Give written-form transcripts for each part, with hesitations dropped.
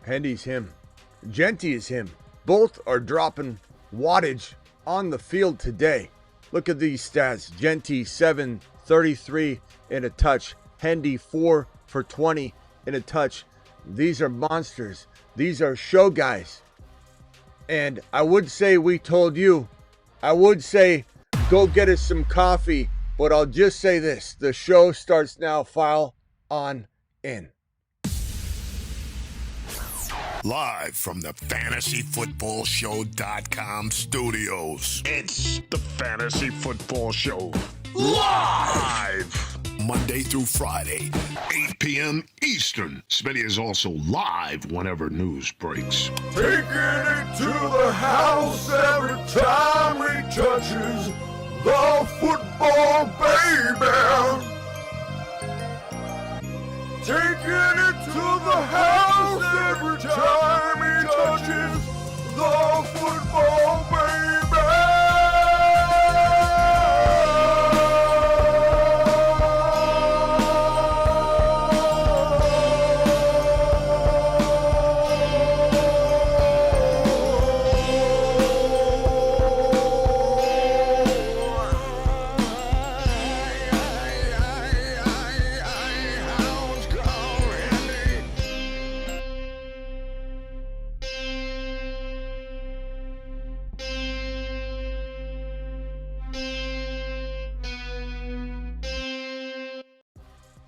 Hendy's him. Genty is him. Both are dropping wattage on the field today. Look at these stats. Genty 733 in a touch. Hendy 4 for 20 in a touch. These are monsters. These are show guys. And I would say we told you. I would say go get us some coffee. But I'll just say this. The show starts now. File on in. Live from the FantasyFootballShow.com studios. It's the Fantasy Football Show. Live! Monday through Friday, 8 p.m. Eastern. Smitty is also live whenever news breaks. Taking it to the house every time he touches the football, baby. Taking it to the house every time he touches the football, baby.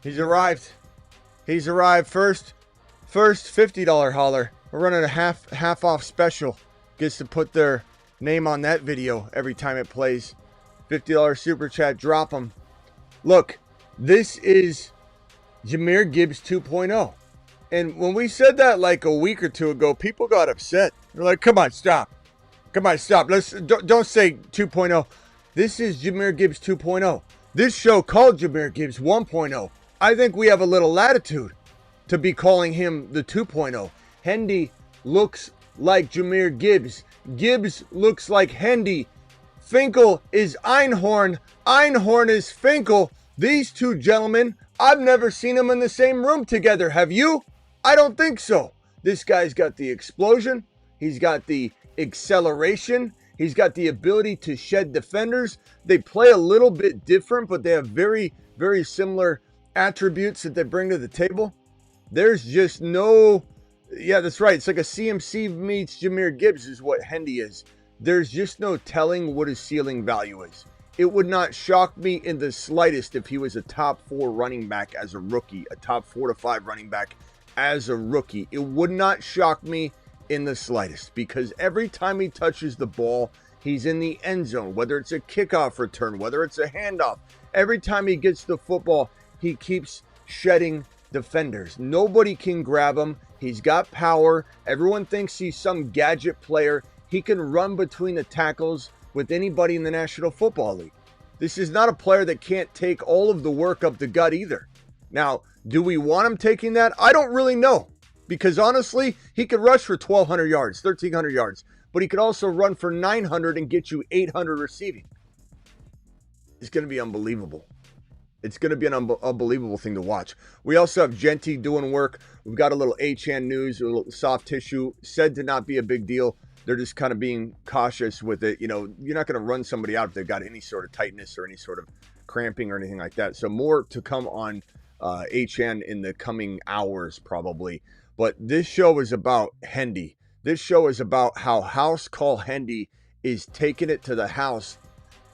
He's arrived. He's arrived. First $50 hauler. We're running a half off special. Gets to put their name on that video every time it plays. $50 super chat. Drop them. Look, this is Jahmyr Gibbs 2.0. And when we said that like a week or two ago, people got upset. They're like, come on, stop. Come on, stop. Don't say 2.0. This is Jahmyr Gibbs 2.0. This show called Jahmyr Gibbs 1.0. I think we have a little latitude to be calling him the 2.0. Hendy looks like Jahmyr Gibbs. Gibbs looks like Hendy. Finkel is Einhorn. Einhorn is Finkel. These two gentlemen, I've never seen them in the same room together. Have you? I don't think so. This guy's got the explosion. He's got the acceleration. He's got the ability to shed defenders. They play a little bit different, but they have very, very similar attributes that they bring to the table. There's just no, yeah, that's right. It's like a CMC meets Jahmyr Gibbs is what Hendy is. There's just no telling what his ceiling value is. It would not shock me in the slightest if he was a top 4 running back as a rookie, a top 4 to 5 running back as a rookie. It would not shock me in the slightest because every time he touches the ball, he's in the end zone, whether it's a kickoff return, whether it's a handoff. Every time he gets the football, he keeps shedding defenders. Nobody can grab him. He's got power. Everyone thinks he's some gadget player. He can run between the tackles with anybody in the National Football League. This is not a player that can't take all of the work up the gut either. Now, do we want him taking that? I don't really know. Because honestly, he could rush for 1,200 yards, 1,300 yards. But he could also run for 900 and get you 800 receiving. It's going to be unbelievable. It's going to be an unbelievable thing to watch. We also have Genty doing work. We've got a little HN news, a little soft tissue, said to not be a big deal. They're just kind of being cautious with it. You know, you're not going to run somebody out if they've got any sort of tightness or any sort of cramping or anything like that. So more to come on HN in the coming hours probably. But this show is about Hendy. This show is about how House Call Hendy is taking it to the house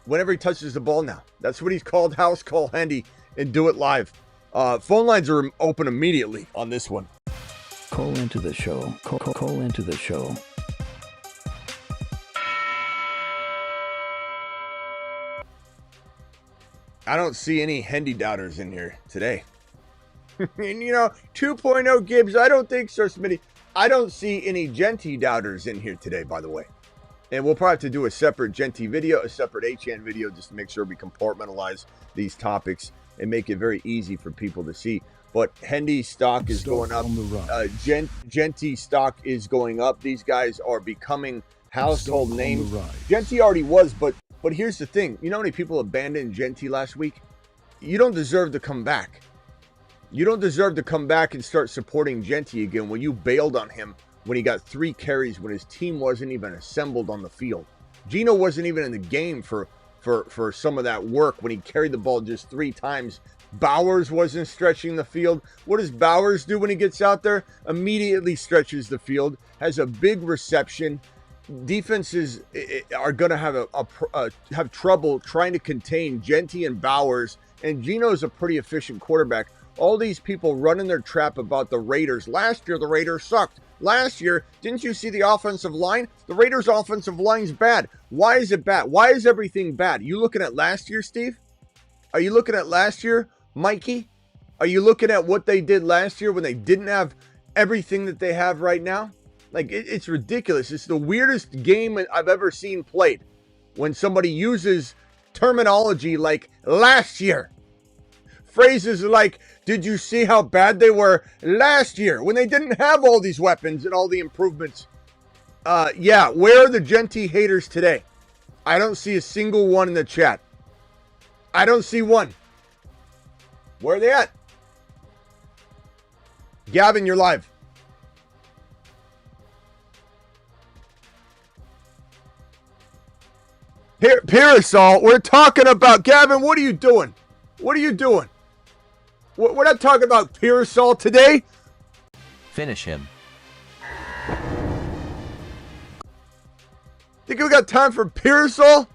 whenever he touches the ball now. That's what he's called, House Call Hendy, and do it live. Phone lines are open immediately on this one. Call into the show. Call into the show. I don't see any Hendy doubters in here today. And, you know, 2.0 Gibbs, I don't think so, Smitty. I don't see any Genty doubters in here today, by the way. And we'll probably have to do a separate Genty video, a separate HN video, just to make sure we compartmentalize these topics and make it very easy for people to see. But Hendy stock is going up. Genty stock is going up. These guys are becoming household names. Genty already was, but here's the thing. You know how many people abandoned Genty last week? You don't deserve to come back. You don't deserve to come back and start supporting Genty again when you bailed on him when he got 3 carries when his team wasn't even assembled on the field. Geno wasn't even in the game for some of that work when he carried the ball just 3 times. Bowers wasn't stretching the field. What does Bowers do when he gets out there? Immediately stretches the field, has a big reception. Defenses are going to have trouble trying to contain Genty and Bowers, and Geno's a pretty efficient quarterback. All these people running their trap about the Raiders. Last year, the Raiders sucked. Last year, didn't you see the offensive line? The Raiders' offensive line's bad. Why is it bad? Why is everything bad? You looking at last year, Steve? Are you looking at last year, Mikey? Are you looking at what they did last year when they didn't have everything that they have right now? Like, it's ridiculous. It's the weirdest game I've ever seen played when somebody uses terminology like last year. Phrases like, did you see how bad they were last year when they didn't have all these weapons and all the improvements? Yeah, where are the Genty haters today? I don't see a single one in the chat. I don't see one. Where are they at? Gavin, you're live. Here, Parasol, we're talking about, Gavin, what are you doing? What are you doing? We're not talking about Parasol today. Finish him. Think we got time for Parasol?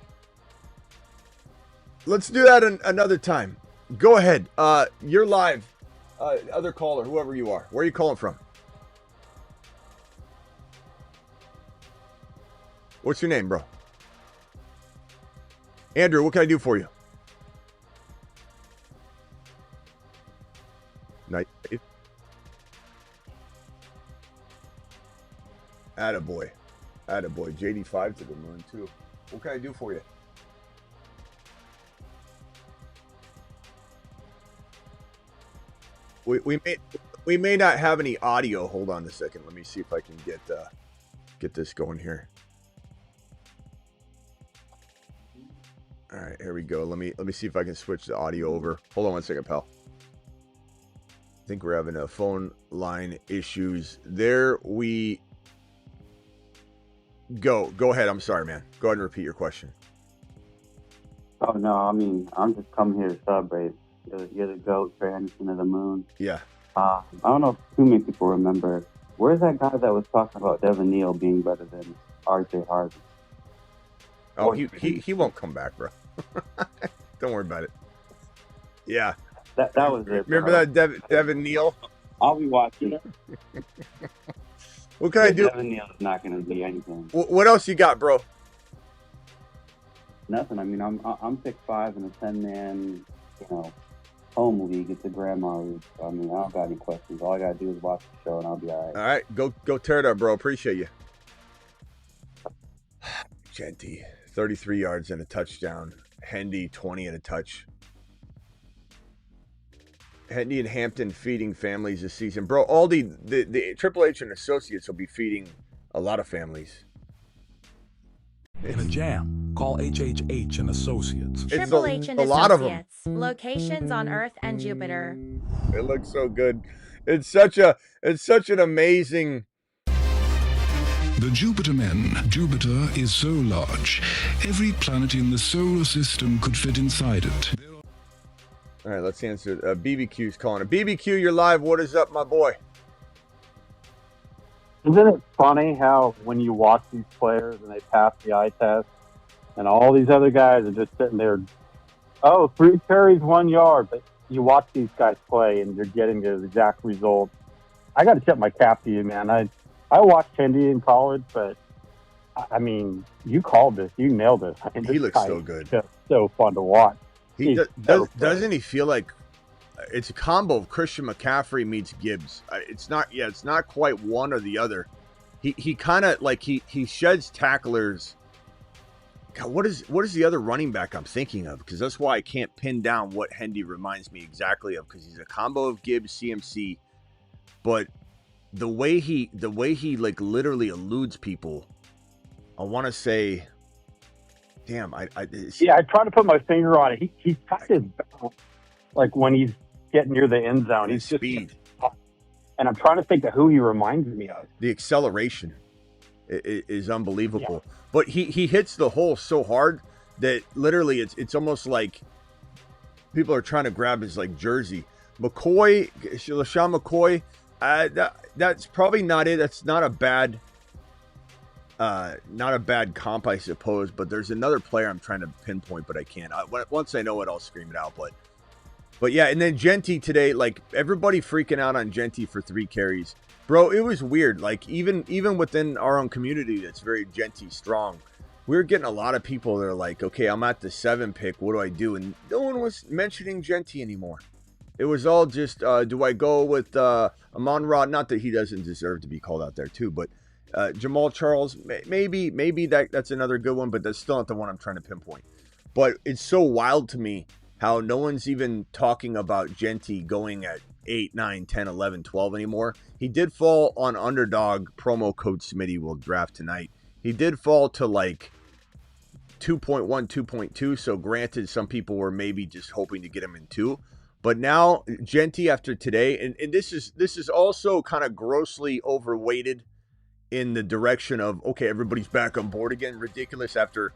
Let's do that another time. Go ahead. You're live. Other caller, whoever you are. Where are you calling from? What's your name, bro? Andrew, what can I do for you? Night. Attaboy. Attaboy. JD5 to the moon, too. What can I do for you? We may not have any audio. Hold on a second. Let me see if I can get this going here. All right, here we go. Let me see if I can switch the audio over. Hold on one second, pal. I think we're having a phone line issues. There we go. Go ahead. I'm sorry, man. Go ahead and repeat your question. Oh, no, I mean, I'm just coming here to celebrate. You're the GOAT, Trey Henderson of the moon. Yeah. I don't know if too many people remember. Where's that guy that was talking about Devin Neal being better than RJ Harvey? Oh, he won't come back, bro. Don't worry about it. Yeah. That was it. Remember that Devin Neal? I'll be watching. What can I do? Devin Neal's not going to be anything. What else you got, bro? Nothing. I mean, I'm 6'5" in a 10-man, home league. It's a grandma league. So, I mean, I don't got any questions. All I got to do is watch the show, and I'll be all right. All right. Go tear it up, bro. Appreciate you. Genty, 33 yards and a touchdown. Hendy, 20 and a touch. Hendy and Hampton feeding families this season. Bro, all the Triple H and Associates will be feeding a lot of families. In a jam, call HHH and Associates. Triple H and a lot of them. Associates. Locations on Earth and Jupiter. It looks so good. It's such an amazing. The Jupiter men. Jupiter is so large, every planet in the solar system could fit inside it. All right, let's answer. BBQ's calling it. BBQ, you're live. What is up, my boy? Isn't it funny how when you watch these players and they pass the eye test and all these other guys are just sitting there, 3 carries, 1 yard, but you watch these guys play and you're getting the exact result. I got to tip my cap to you, man. I watched Hendy in college, but I mean, you called this. You nailed this. I mean, He looks so good. Just so fun to watch. He doesn't he feel like it's a combo of Christian McCaffrey meets Gibbs. It's not quite one or the other. He kind of like he sheds tacklers. God, what is the other running back I'm thinking of? Because that's why I can't pin down what Hendy reminds me exactly of. Because he's a combo of Gibbs, CMC, but the way he like literally eludes people. I want to say, damn, I try to put my finger on it. He's got his, like when he's get near the end zone. His He's speed. And I'm trying to think of who he reminds me of. The acceleration is unbelievable. Yeah. But he hits the hole so hard that literally it's almost like people are trying to grab his like jersey. LaShawn McCoy, that's probably not it. That's not a bad comp, I suppose. But there's another player I'm trying to pinpoint, but I can't. Once I know it, I'll scream it out. But yeah, and then Genty today, like everybody freaking out on Genty for 3 carries. Bro, it was weird. Like even within our own community that's very Genty strong, we were getting a lot of people that are like, okay, I'm at the 7 pick. What do I do? And no one was mentioning Genty anymore. It was all just, do I go with Amon-Ra? Not that he doesn't deserve to be called out there too, but Jamal Charles, maybe that's another good one, but that's still not the one I'm trying to pinpoint. But it's so wild to me how no one's even talking about Genty going at 8, 9, 10, 11, 12 anymore. He did fall on Underdog. Promo code Smitty will draft tonight. He did fall to like 2.1, 2.2. So granted, some people were maybe just hoping to get him in 2. But now Genty after today, and this is also kind of grossly overweighted in the direction of, okay, everybody's back on board again. Ridiculous after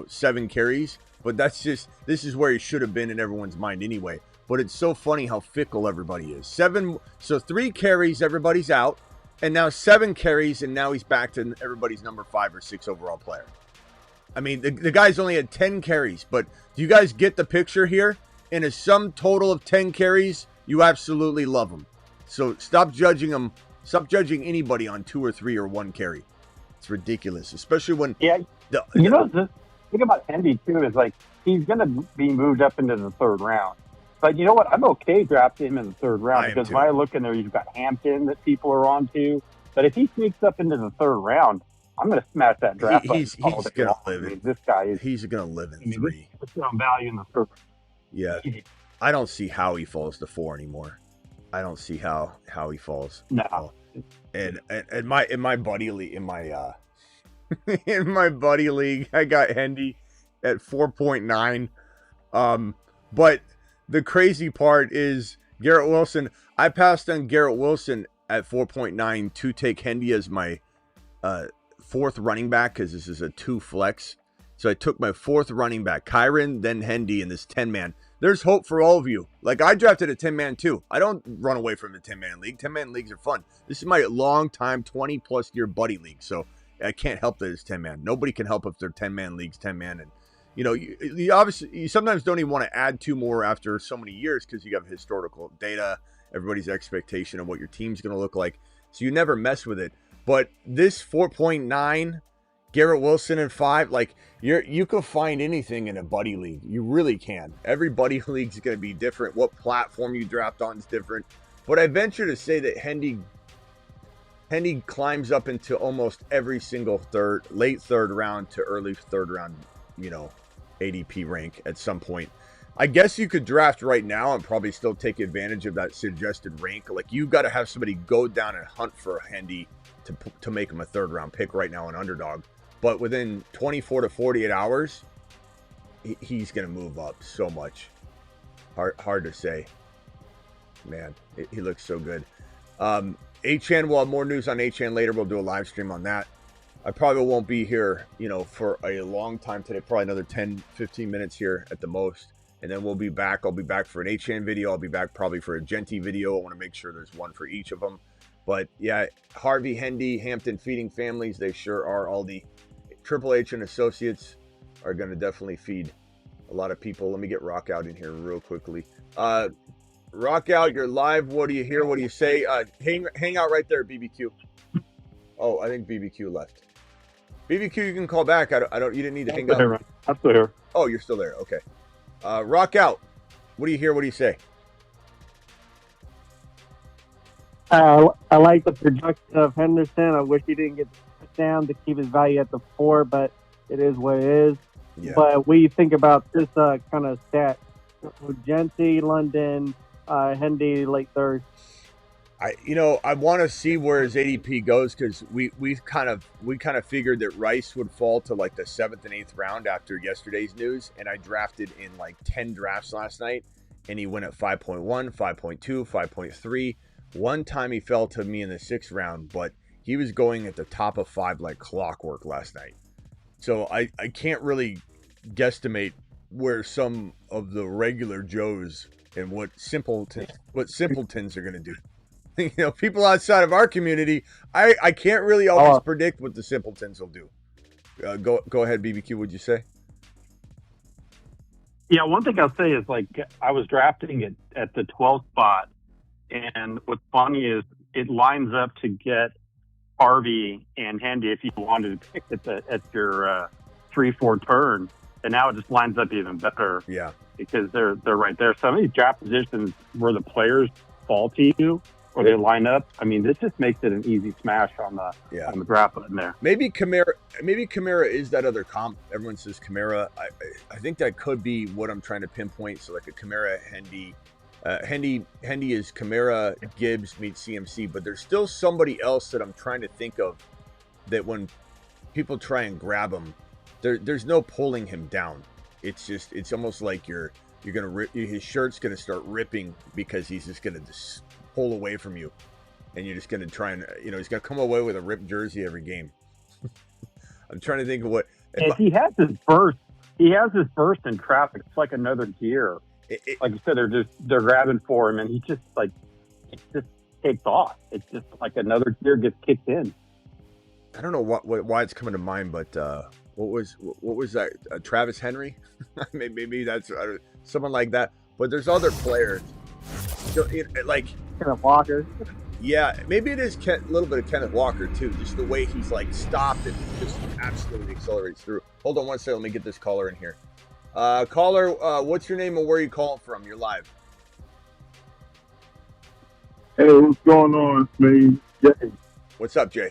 7 carries. But this is where he should have been in everyone's mind anyway. But it's so funny how fickle everybody is. 3 carries, everybody's out. And now 7 carries, and now he's back to everybody's number 5 or 6 overall player. I mean, the guy's only had 10 carries. But do you guys get the picture here? In a sum total of 10 carries, you absolutely love him. So stop judging him. Stop judging anybody on 2 or 3 or 1 carry. It's ridiculous, especially when... Yeah, the thing about Hendy, too, is like he's going to be moved up into the 3rd round. But you know what? I'm okay drafting him in the 3rd round because when I look in there, you've got Hampton that people are on to. But if he sneaks up into the 3rd round, I'm going to smash that draft. He's going to live in. This guy is. He's going to live in 3. It's on value in the 3rd. Yeah, I don't see how he falls to 4 anymore. I don't see how he falls. No. And in my buddy league, in my buddy league, I got Hendy at 4.9. But the crazy part is Garrett Wilson. I passed on Garrett Wilson at 4.9 to take Hendy as my 4th running back because this is a 2 flex. So I took my 4th running back, Kyron, then Hendy in this 10-man. There's hope for all of you. Like, I drafted a 10-man too. I don't run away from the 10-man league. 10-man leagues are fun. This is my long-time, 20-plus year buddy league. So I can't help that it's 10-man. Nobody can help if they're 10-man leagues, 10-man. And, you obviously, you sometimes don't even want to add 2 more after so many years because you have historical data, everybody's expectation of what your team's going to look like. So you never mess with it. But this 4.9... Garrett Wilson in 5, like you can find anything in a buddy league. You really can. Every buddy league is going to be different. What platform you draft on is different. But I venture to say that Hendy climbs up into almost every single late 3rd round to early 3rd round, ADP rank at some point. I guess you could draft right now and probably still take advantage of that suggested rank. Like you got to have somebody go down and hunt for a Hendy to make him a 3rd round pick right now in Underdog. But within 24 to 48 hours, he's going to move up so much. Hard to say. Man, he looks so good. HN, we'll have more news on HN later. We'll do a live stream on that. I probably won't be here, for a long time today. Probably another 10, 15 minutes here at the most. And then we'll be back. I'll be back for an HN video. I'll be back probably for a Genty video. I want to make sure there's one for each of them. But, yeah, Harvey, Hendy, Hampton feeding families. They sure are. All the Triple H and Associates are going to definitely feed a lot of people. Let me get Rock Out in here real quickly. Rock Out, you're live. What do you hear? What do you say? Hang out right there, BBQ. Oh, I think BBQ left. BBQ, you can call back. You didn't need to hang up. I'm still here. Oh, you're still there. Okay. Rock Out. What do you hear? What do you say? I like the production of Henderson. I wish he didn't get down to keep his value at the 4, but it is what it is. Yeah. But we think about this kind of stat: Genty, London, Hendy, late 3rd. I want to see where his ADP goes because we kind of figured that Rice would fall to like the 7th and 8th round after yesterday's news, and I drafted in like 10 drafts last night, and he went at 5.1, 5.2, 5.3. One time he fell to me in the 6th round, but he was going at the top of 5 like clockwork last night. So I can't really guesstimate where some of the regular Joes and what simpletons are going to do. You know, people outside of our community, I can't really always predict what the simpletons will do. Go ahead, BBQ. What'd you say? Yeah, one thing I'll say is, like, I was drafting it at the 12th spot, and what's funny is it lines up to get Harvey and Hendy if you wanted to pick at your 3-4 turn, and now it just lines up even better. Yeah, because they're right there. Some of these draft positions where the players fall to you or they line up, I mean, this just makes it an easy smash on the draft button there. Maybe Kamara is that other comp. Everyone says Kamara. I think that could be what I'm trying to pinpoint. So like a Kamara Hendy. Hendy is Kamara Gibbs meets CMC, but there's still somebody else that I'm trying to think of that when people try and grab him, there's no pulling him down. It's almost like you're gonna rip, his shirt's gonna start ripping because he's just gonna just pull away from you, and you're just gonna try and he's gonna come away with a ripped jersey every game. I'm trying to think of what. If he has his burst, in traffic. It's like another gear. Like you said, they're grabbing for him, and he just takes off. It's just like another gear gets kicked in. I don't know why it's coming to mind, but what was that? Travis Henry? maybe that's someone like that. But there's other players. So like Kenneth Walker. Yeah, maybe it is a little bit of Kenneth Walker too. Just the way he's like stopped and just absolutely accelerates through. Hold on one second. Let me get this caller in here. Caller, what's your name and where are you calling from? You're live. Hey, what's going on, Smitty? Jay. What's up, Jay?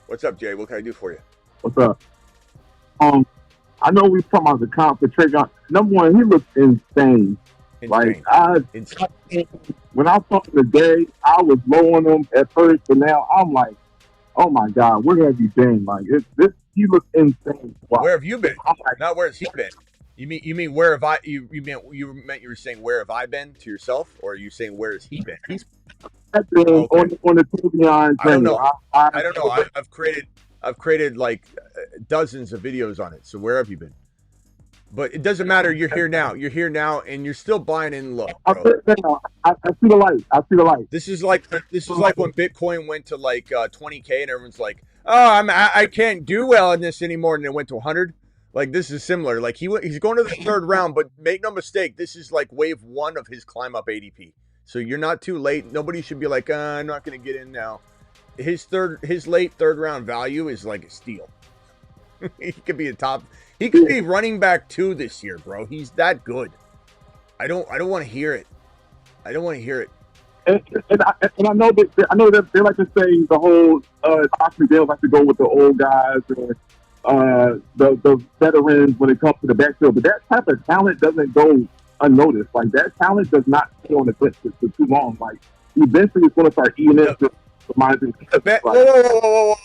What's up, Jay? What can I do for you? What's up? I know we talking about the comp for Trey. Number one, he looks insane. Like when I saw him today, I was low on him at first, but now I'm like, oh my God, where have you been? Like he looks insane. Wow. Where have you been? Not where has he been? You mean where have I? You were saying where have I been to yourself, or are you saying where has he been? He's okay. on the Patreon. I don't know. I don't know. I've created like dozens of videos on it. So where have you been? But it doesn't matter. You're here now. You're here now, and you're still buying in low. I see the light. I see the light. This is like when Bitcoin went to like 20K, and everyone's like, "Oh, I can't do well in this anymore," and it went to 100. Like this is similar. Like he's going to the 3rd round, but make no mistake, this is like wave 1 of his climb up ADP. So you're not too late. Nobody should be like, I'm not going to get in now. His late 3rd round value is like a steal. He could be he could be running back 2 this year, bro. He's that good. I don't want to hear it. I don't want to hear it. And I know that they like to say the whole possibly they like to go with the old guys and the veterans when it comes to the backfield, but that type of talent doesn't go unnoticed. Like that talent does not stay on the bench for too long. Like eventually it's going to start eating into the Whoa.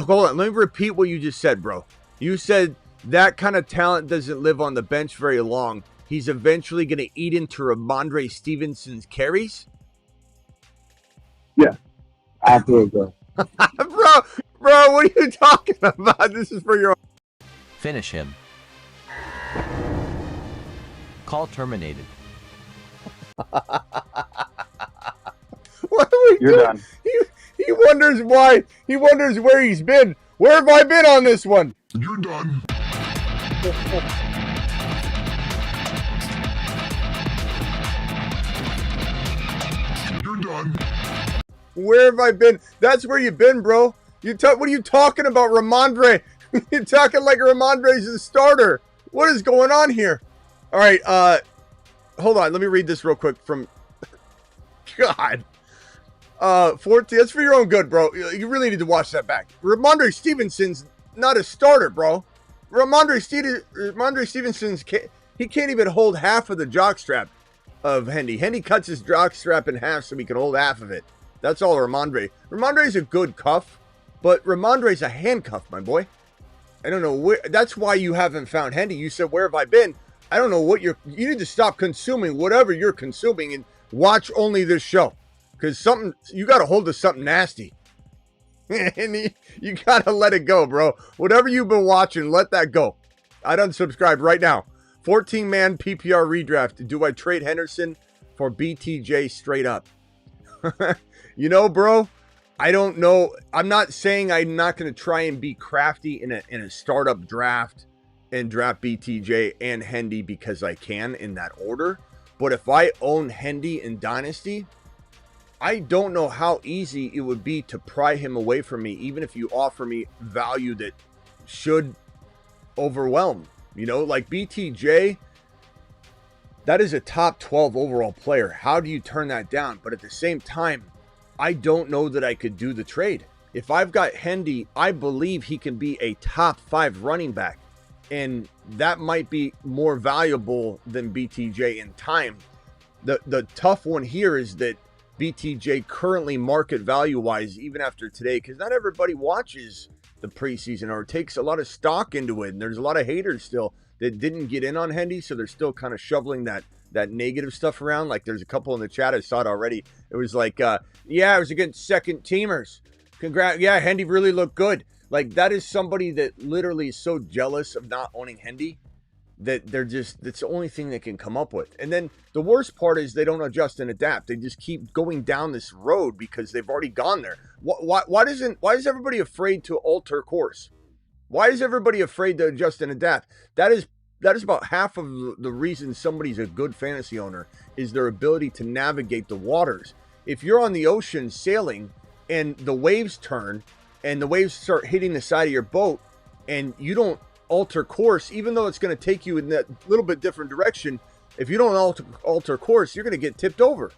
Hold on. Let me repeat what you just said, bro. You said that kind of talent doesn't live on the bench very long. He's eventually going to eat into Ramondre Stevenson's carries? Yeah. Absolutely. Bro, what are you talking about? This is for your... Finish him. Call terminated. What are we doing? Done. He wonders why. He wonders where he's been. Where have I been on this one? You're done. You're done. Where have I been? That's where you've been, bro. What are you talking about, Ramondre? You're talking like Ramondre's the starter. What is going on here? All right, hold on. Let me read this real quick from... God. 14. That's for your own good, bro. You really need to watch that back. Ramondre Stevenson's not a starter, bro. Ramondre Stevenson's... He can't even hold half of the jockstrap of Hendy. Hendy cuts his jockstrap in half so he can hold half of it. That's all Ramondre. Ramondre's a good cuff, but Ramondre's a handcuff, my boy. I don't know where. That's why you haven't found Hendy. You said, where have I been? I don't know what you need to stop consuming whatever you're consuming and watch only this show. Because you got a hold of something nasty. And you got to let it go, bro. Whatever you've been watching, let that go. I'd unsubscribe right now. 14-man PPR redraft. Do I trade Henderson for BTJ straight up? You know, bro, I don't know. I'm not saying I'm not going to try and be crafty in a startup draft and draft BTJ and Hendy because I can in that order. But if I own Hendy in Dynasty, I don't know how easy it would be to pry him away from me, even if you offer me value that should overwhelm. You know, like BTJ, that is a top 12 overall player. How do you turn that down? But at the same time, I don't know that I could do the trade. If I've got Hendy, I believe he can be a top 5 running back. And that might be more valuable than BTJ in time. The tough one here is that BTJ currently market value wise, even after today, because not everybody watches the preseason or takes a lot of stock into it. And there's a lot of haters still that didn't get in on Hendy. So they're still kind of shoveling that negative stuff around. Like there's a couple in the chat. I saw it already. It was like, yeah, it was against second teamers. Congrats. Yeah, Hendy really looked good. Like that is somebody that literally is so jealous of not owning Hendy that that's the only thing they can come up with. And then the worst part is they don't adjust and adapt. They just keep going down this road because they've already gone there. Why is everybody afraid to alter course? Why is everybody afraid to adjust and adapt? That is about half of the reason somebody's a good fantasy owner is their ability to navigate the waters. If you're on the ocean sailing and the waves turn and the waves start hitting the side of your boat and you don't alter course, even though it's going to take you in that little bit different direction, if you don't alter course, you're going to get tipped over.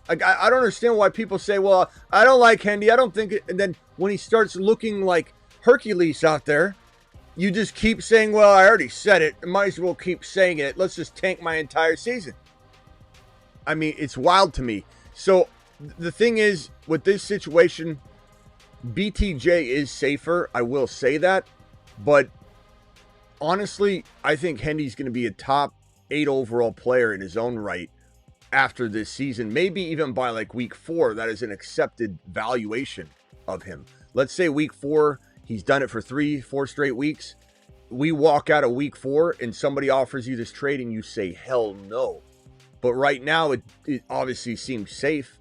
Like, I don't understand why people say, well, I don't like Hendy. I don't think it. And then when he starts looking like Hercules out there, you just keep saying, well, I already said it. I might as well keep saying it. Let's just tank my entire season. I mean, it's wild to me. So the thing is, with this situation, BTJ is safer. I will say that. But honestly, I think Hendy's going to be a top 8 overall player in his own right after this season. Maybe even by like week 4, that is an accepted valuation of him. Let's say week 4, he's done it for 3-4 straight weeks. We walk out of week 4 and somebody offers you this trade and you say, hell no. But right now, it obviously seems safe.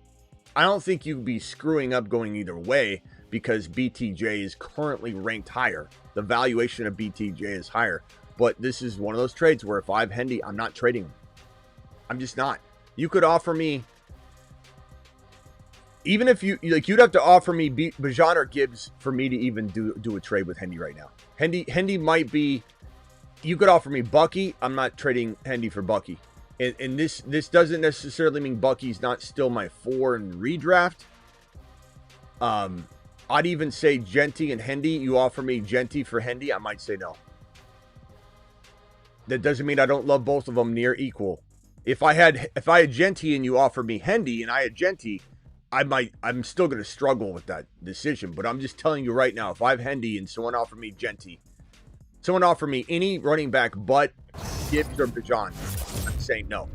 I don't think you'd be screwing up going either way because BTJ is currently ranked higher. The valuation of BTJ is higher. But this is one of those trades where if I have Hendy, I'm not trading him. I'm just not. You could offer me, even if you'd have to offer me Bijan or Gibbs for me to even do a trade with Hendy right now. Hendy might be, you could offer me Bucky. I'm not trading Hendy for Bucky. And this doesn't necessarily mean Bucky's not still my 4 in redraft. I'd even say Genty and Hendy. You offer me Genty for Hendy, I might say no. That doesn't mean I don't love both of them near equal. If I had Genty and you offer me Hendy and I had Genty, I'm still going to struggle with that decision. But I'm just telling you right now, if I have Hendy and someone offered me Genty, someone offered me any running back but Gibbs or Bijan, I'm saying no.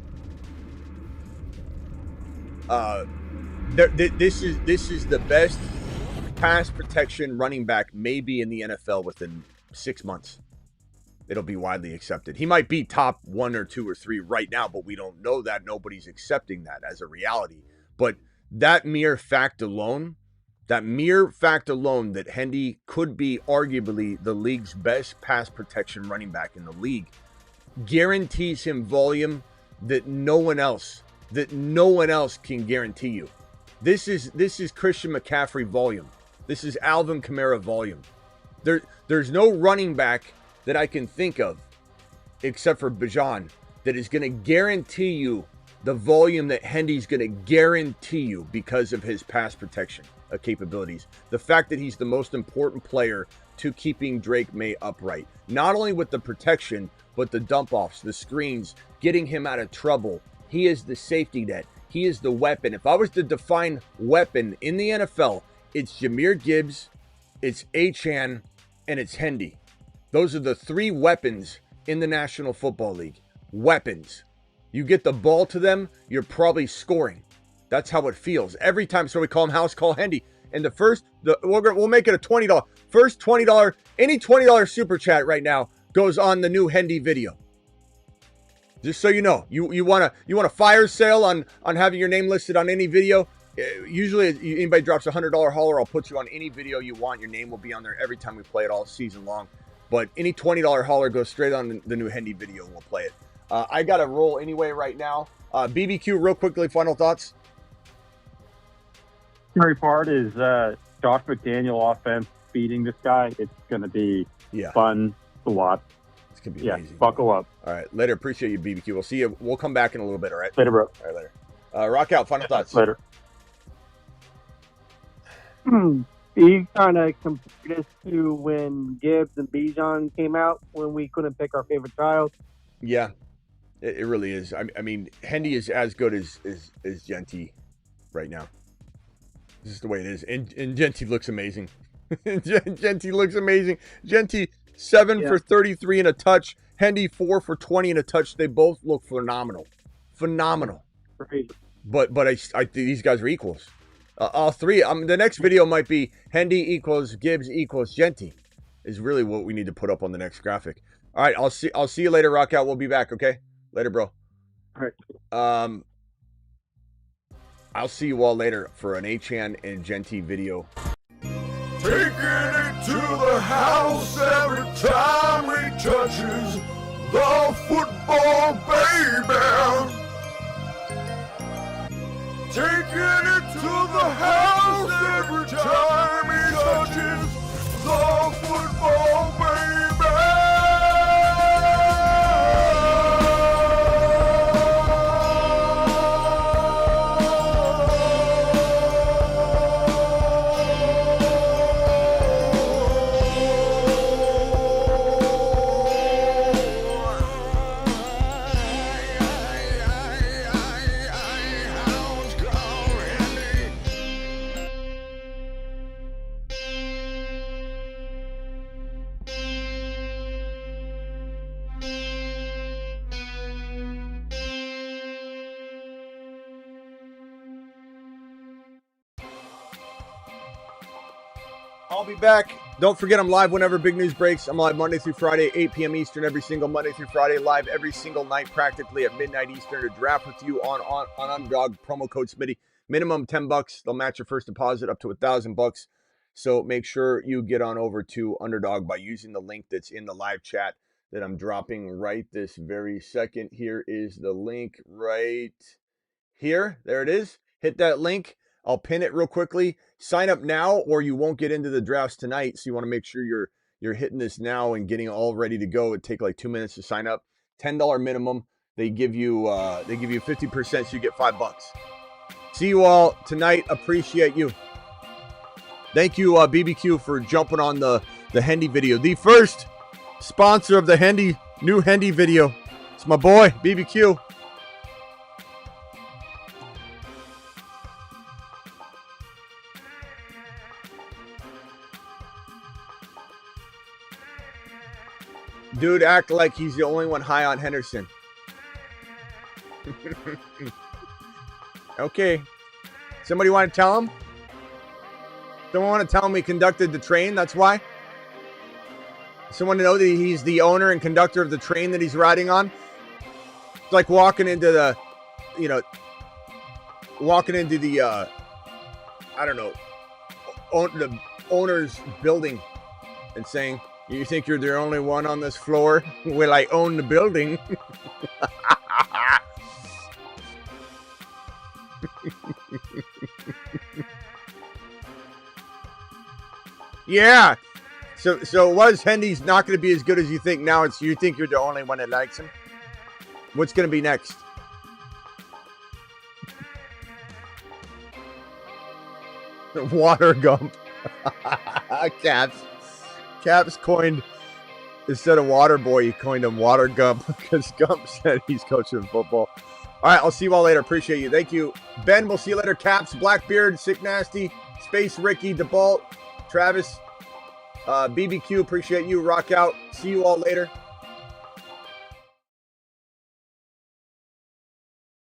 This is the best pass protection running back maybe in the NFL within 6 months. It'll be widely accepted. He might be top 1 or 2 or 3 right now, but we don't know that. Nobody's accepting that as a reality. But that mere fact alone that Hendy could be arguably the league's best pass protection running back in the league guarantees him volume that no one else can guarantee you. This is Christian McCaffrey volume. This is Alvin Kamara volume. There's no running back that I can think of, except for Bijan, that is going to guarantee you the volume that Hendy's going to guarantee you because of his pass protection capabilities. The fact that he's the most important player to keeping Drake May upright. Not only with the protection, but the dump-offs, the screens, getting him out of trouble. He is the safety net. He is the weapon. If I was to define weapon in the NFL, it's Jahmyr Gibbs, it's Achane, and it's Hendy. Those are the 3 weapons in the National Football League. weapons. You get the ball to them, you're probably scoring. That's how it feels every time. So we call him House Call Hendy. And we'll make it a $20. First $20, any $20 super chat right now goes on the new Hendy video. Just so you know, you want a fire sale on having your name listed on any video. Usually, anybody drops a $100 hauler, I'll put you on any video you want. Your name will be on there every time we play it all season long. But any $20 hauler goes straight on the new Hendy video, and we'll play it. I got to roll anyway right now. BBQ, real quickly, final thoughts. Scary part is Josh McDaniel offense beating this guy. It's going to be fun to watch. It's going to be amazing. Buckle up. All right, later. Appreciate you, BBQ. We'll see you. We'll come back in a little bit, all right? Later, bro. All right, later. Rock out. Final thoughts. Later. He kind of compared us to when Gibbs and Bijan came out when we couldn't pick our favorite child. Yeah, it really is. I mean, Hendy is as good as Genty right now. This is the way it is. And Genty looks amazing. Genty looks amazing. Genty, 7 for 33 and a touch. Hendy, 4 for 20 and a touch. They both look phenomenal. Phenomenal. Great. But these guys are equals. All three. The next video might be Hendy equals Gibbs equals Genty. Is really what we need to put up on the next graphic. All right, I'll see you later, Rock Out. We'll be back, okay? Later, bro. All right. I'll see you all later for an Achan and Genty video. Taking it to the house every time he touches the football, baby. Taking it to the house every time he touches the football, baby. I'll be back. Don't forget, I'm live whenever big news breaks. I'm live Monday through Friday, 8 p.m. Eastern, every single Monday through Friday. Live every single night, practically at midnight Eastern, to draft with you on Underdog. Promo code Smitty. Minimum $10. They'll match your first deposit up to $1,000. So make sure you get on over to Underdog by using the link that's in the live chat that I'm dropping right this very second. Here is the link right here. There it is. Hit that link. I'll pin it real quickly. Sign up now or you won't get into the drafts tonight. So you want to make sure you're hitting this now and getting all ready to go. It'd take like 2 minutes to sign up. $10 minimum. They give you 50%, so you get $5. See you all tonight. Appreciate you. Thank you, BBQ, for jumping on the Hendy video. The first sponsor of the new Hendy video. It's my boy, BBQ. Dude, act like he's the only one high on Henderson. Okay. Somebody want to tell him? Someone want to tell him he conducted the train? That's why? Someone to know that he's the owner and conductor of the train that he's riding on? It's like walking into the, I don't know, the owner's building and saying, "You think you're the only one on this floor? Well, I own the building." Yeah. So was Hendy's not going to be as good as you think now? It's you think you're the only one that likes him? What's going to be next? Water Gump. Caps coined, instead of Water Boy, he coined him Water Gump because Gump said he's coaching football. All right, I'll see you all later. Appreciate you. Thank you. Ben, we'll see you later. Caps, Blackbeard, Sick Nasty, Space Ricky, DeBalt, Travis, BBQ, appreciate you. Rock out. See you all later.